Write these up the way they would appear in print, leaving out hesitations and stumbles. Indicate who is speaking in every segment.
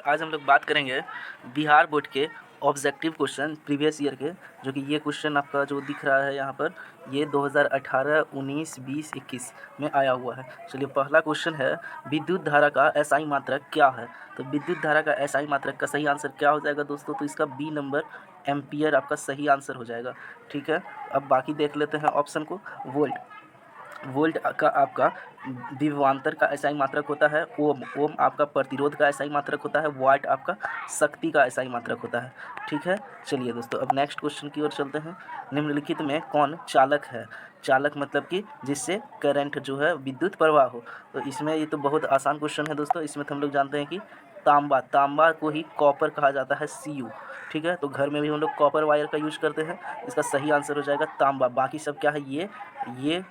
Speaker 1: आज हम लोग बात करेंगे बिहार बोर्ड के ऑब्जेक्टिव क्वेश्चन प्रीवियस ईयर के, जो कि ये क्वेश्चन आपका जो दिख रहा है यहाँ पर, ये 2018, 19, 20, 21 में आया हुआ है। चलिए, पहला क्वेश्चन है विद्युत धारा का एसआई मात्रक क्या है। तो विद्युत धारा का एसआई मात्रक का सही आंसर क्या हो जाएगा दोस्तों? तो इसका बी नंबर एम्पियर आपका सही आंसर हो जाएगा। ठीक है, अब बाकी देख लेते हैं ऑप्शन को। वोल्ट वोल्ट का आपका विभवांतर का एसआई मात्रक होता है। ओम ओम आपका प्रतिरोध का एसआई मात्रक होता है। वाट आपका शक्ति का एसआई मात्रक होता है। ठीक है, चलिए दोस्तों, अब नेक्स्ट क्वेश्चन की ओर चलते हैं। निम्नलिखित में कौन चालक है? चालक मतलब कि जिससे करंट जो है विद्युत प्रवाह हो। तो इसमें ये तो बहुत आसान क्वेश्चन है दोस्तों। इसमें तो हम लोग जानते हैं कि तांबा को ही कॉपर कहा जाता है, Cu। ठीक है, तो घर में भी हम लोग कॉपर वायर का यूज करते हैं। इसका सही आंसर हो जाएगा तांबा। बाकी सब क्या है? ये ये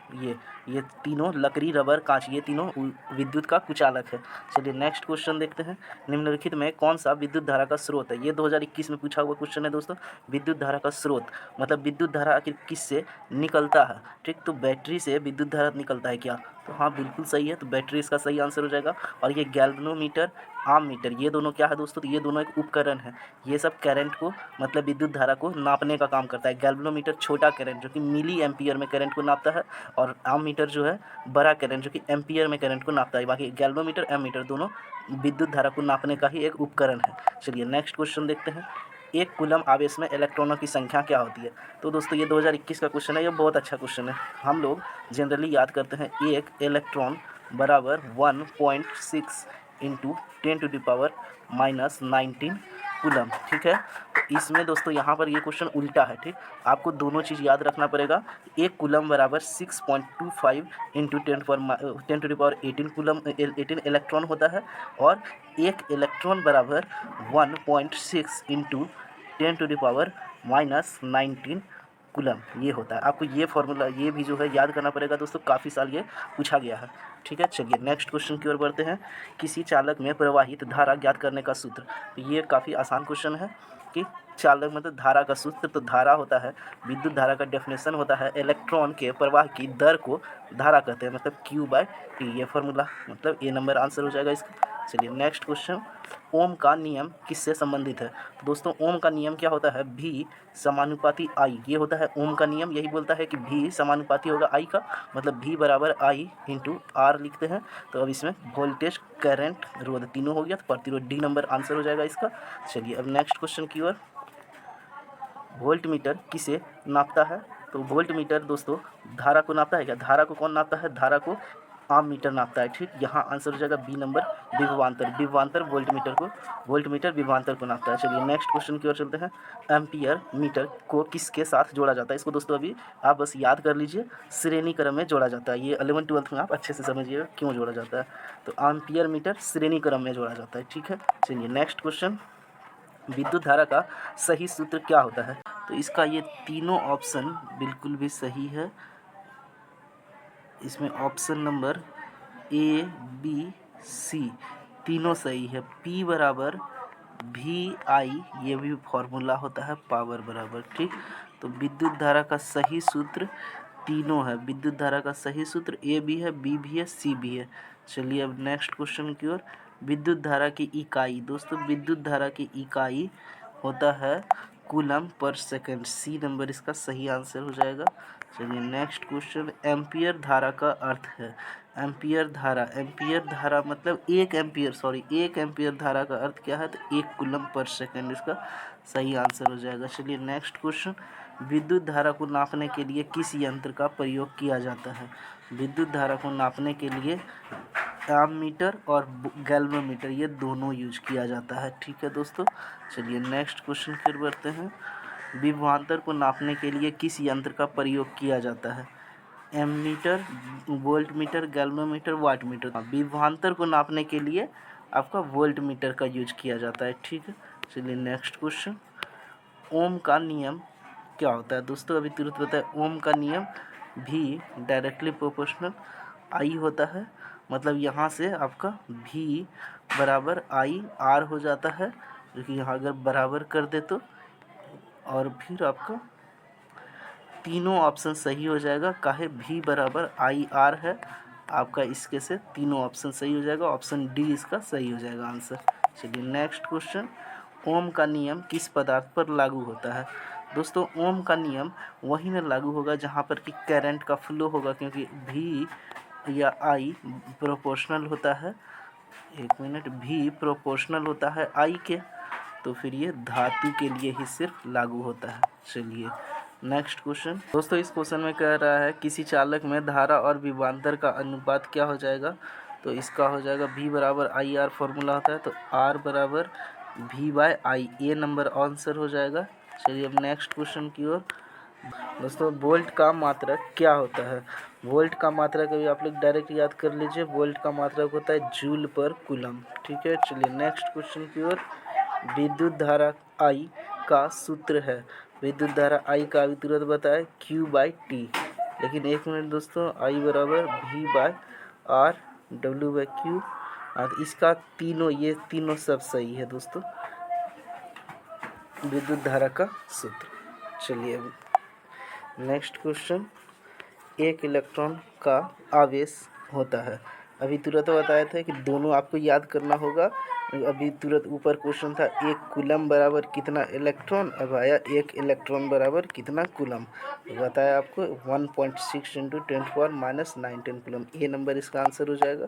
Speaker 1: ये तीनों लकड़ी, रबर, कांच, ये तीनों विद्युत का कुचालक है। चलिए नेक्स्ट क्वेश्चन देखते हैं। निम्नलिखित में कौन सा विद्युत धारा का स्रोत है? ये 2021 में पूछा हुआ क्वेश्चन है दोस्तों। विद्युत धारा का स्रोत मतलब विद्युत धारा आखिर किससे निकलता है? ठीक, तो बैटरी से विद्युत धारा निकलता है क्या? तो हाँ, बिल्कुल सही है। तो बैटरी इसका सही आंसर हो जाएगा। और ये गैल्वेनोमीटर, आम मीटर, ये दोनों क्या है दोस्तों? तो ये दोनों एक उपकरण है। ये सब करंट को मतलब विद्युत धारा को नापने का काम करता है। गैल्वेनोमीटर छोटा करंट जो कि मिली एम्पियर में करंट को नापता है, और आम मीटर जो है बड़ा करंट जो कि एम्पियर में करंट को नापता है। बाकी गैल्वेनोमीटर, एमीटर दोनों विद्युत धारा को नापने का ही एक उपकरण है। चलिए नेक्स्ट क्वेश्चन देखते हैं। एक कूलम आवेश में इलेक्ट्रॉनों की संख्या क्या होती है? तो दोस्तों ये 2021 का क्वेश्चन है। ये बहुत अच्छा क्वेश्चन है। हम लोग जनरली याद करते हैं एक इलेक्ट्रॉन बराबर 1.6 इंटू 10⁻⁻19 कूलम। ठीक है, तो इसमें दोस्तों यहाँ पर ये क्वेश्चन उल्टा है। ठीक, आपको दोनों चीज़ याद रखना पड़ेगा। एक कूलम बराबर 6.25 इंटू 10⁻18 कूलम 18 इलेक्ट्रॉन होता है, और एक इलेक्ट्रॉन बराबर 1.6 इंटू 10⁻⁻19 कूलम ये होता है। आपको ये फॉर्मूला ये भी जो है याद करना पड़ेगा दोस्तों। काफ़ी साल ये पूछा गया है। ठीक है, चलिए नेक्स्ट क्वेश्चन की ओर बढ़ते हैं। किसी चालक में प्रवाहित धारा ज्ञात करने का सूत्र। तो ये काफ़ी आसान क्वेश्चन है कि चालक मतलब धारा का सूत्र। तो धारा होता है, विद्युत धारा का डेफिनेशन होता है इलेक्ट्रॉन के प्रवाह की दर को धारा कहते हैं, मतलब Q/T। ये फार्मूला मतलब ए नंबर आंसर हो जाएगा इसका। चलिए नेक्स्ट क्वेश्चन। ओम का नियम किससे संबंधित है? तो दोस्तों ओम का नियम क्या होता है? भी समानुपाती आई। ये होता है ओम का नियम। यही बोलता है कि भी समानुपाती होगा आई का, मतलब भी बराबर आई इंटू आर लिखते हैं। तो अब इसमें वोल्टेज, करंट, रोध तीनों हो गया, तो प्रतिरोध डी नंबर आंसर हो जाएगा इसका। चलिए अब नेक्स्ट क्वेश्चन की ओर। वोल्ट मीटर किसे नापता है? तो वोल्ट मीटर दोस्तों धारा को नापता है क्या? धारा को कौन नापता है? धारा को आम मीटर नापता है। ठीक, यहाँ आंसर हो जाएगा बी नंबर विभवांतर वोल्ट मीटर विभवांतर को नापता है। चलिए नेक्स्ट क्वेश्चन की ओर चलते हैं। एम्पियर मीटर को किसके साथ जोड़ा जाता है? इसको दोस्तों अभी आप बस याद कर लीजिए, श्रेणी क्रम में जोड़ा जाता है। ये 11th 12th में आप अच्छे से समझिएगा क्यों जोड़ा जाता है। तो एम्पियर मीटर श्रेणी क्रम में जोड़ा जाता है। ठीक है, चलिए नेक्स्ट क्वेश्चन। विद्युत धारा का सही सूत्र क्या होता है? तो इसका ये तीनों ऑप्शन बिल्कुल भी सही है। इसमें ऑप्शन नंबर ए, बी, सी तीनों सही है। P बराबर VI, ये भी फॉर्मूला होता है पावर बराबर। ठीक, तो विद्युत धारा का सही सूत्र तीनों है। विद्युत धारा का सही सूत्र ए भी है, बी भी है, सी भी है। चलिए अब नेक्स्ट क्वेश्चन की ओर। विद्युत धारा की इकाई। दोस्तों विद्युत धारा की इकाई होता है कूलम पर सेकंड। सी नंबर इसका सही आंसर हो जाएगा। चलिए नेक्स्ट क्वेश्चन। एम्पियर धारा का अर्थ है। एम्पियर धारा मतलब एक एम्पियर धारा का अर्थ क्या है? तो एक कूलम पर सेकंड इसका सही आंसर हो जाएगा। चलिए नेक्स्ट क्वेश्चन। विद्युत धारा को नापने के लिए किस यंत्र का प्रयोग किया जाता है? विद्युत धारा को नापने के लिए एमीटर और गैल्वेनोमीटर ये दोनों यूज किया जाता है। ठीक है दोस्तों, चलिए नेक्स्ट क्वेश्चन फिर बढ़ते हैं। विभवांतर को नापने के लिए किस यंत्र का प्रयोग किया जाता है? Ammeter, volt meter, galvanometer, watt meter. विभवांतर को नापने के लिए आपका वोल्ट मीटर का यूज किया जाता है। ठीक है, चलिए नेक्स्ट क्वेश्चन। ओम का नियम क्या होता है? दोस्तों अभी तुरंत बताए। ओम का नियम भी डायरेक्टली प्रोपोर्शनल आई होता है, मतलब यहाँ से आपका भी बराबर आई आर हो जाता है, जो कि यहाँ अगर बराबर कर दे तो, और फिर आपका तीनों ऑप्शन सही हो जाएगा। काहे भी बराबर आई आर है आपका, इसके से तीनों ऑप्शन सही हो जाएगा। ऑप्शन डी इसका सही हो जाएगा आंसर। चलिए नेक्स्ट क्वेश्चन, ओम का नियम किस पदार्थ पर लागू होता है? दोस्तों ओम का नियम वहीं में लागू होगा जहाँ पर कि करंट का फ्लो होगा, क्योंकि भी या आई प्रोपोर्शनल होता है, एक मिनट, भी प्रोपोर्शनल होता है आई के, तो फिर ये धातु के लिए ही सिर्फ लागू होता है। चलिए नेक्स्ट क्वेश्चन, दोस्तों इस क्वेश्चन में कह रहा है किसी चालक में धारा और विभवांतर का अनुपात क्या हो जाएगा? तो इसका हो जाएगा V बराबर आई आर, फॉर्मूला होता है तो R बराबर V बाय आई, ये नंबर आंसर हो जाएगा। चलिए अब नेक्स्ट क्वेश्चन की ओर। दोस्तों वोल्ट का मात्रक क्या होता है? वोल्ट का मात्रक अभी आप लोग डायरेक्ट याद कर लीजिए, वोल्ट का मात्रक होता है जूल पर कूलम। ठीक है, चलिए नेक्स्ट क्वेश्चन की ओर। विद्युत धारा I का सूत्र है, विद्युत धारा I का अभी तुरंत बताए Q बाई टी, लेकिन एक मिनट दोस्तों, I बराबर V by R, W by Q, और इसका तीनों, ये तीनों सब सही है दोस्तों, विद्युत धारा का सूत्र। चलिए अब नेक्स्ट क्वेश्चन, एक इलेक्ट्रॉन का आवेश होता है, अभी तुरंत बताया था कि दोनों आपको याद करना होगा, अभी तुरंत ऊपर क्वेश्चन था एक कूलम बराबर कितना इलेक्ट्रॉन, अब आया एक इलेक्ट्रॉन बराबर कितना कूलम, बताया आपको 1.6 इंटू 10⁻⁹ कूलम, ये नंबर इसका आंसर हो जाएगा।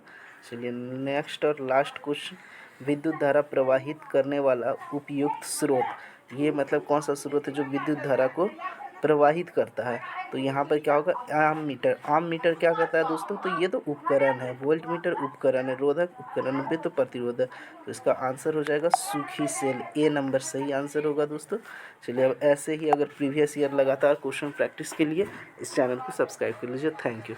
Speaker 1: चलिए नेक्स्ट और लास्ट क्वेश्चन, विद्युत धारा प्रवाहित करने वाला उपयुक्त स्रोत, ये मतलब कौन सा स्रोत है जो विद्युत धारा को प्रवाहित करता है? तो यहाँ पर क्या होगा, आम मीटर। आम मीटर क्या करता है दोस्तों? तो ये तो उपकरण है, वोल्ट मीटर उपकरण है, रोधक उपकरण है, तो प्रतिरोधक, तो इसका आंसर हो जाएगा सूखी सेल, ए नंबर सही आंसर होगा दोस्तों। चलिए अब ऐसे ही अगर प्रीवियस ईयर लगातार क्वेश्चन प्रैक्टिस के लिए इस चैनल को सब्सक्राइब कर लीजिए। Thank you.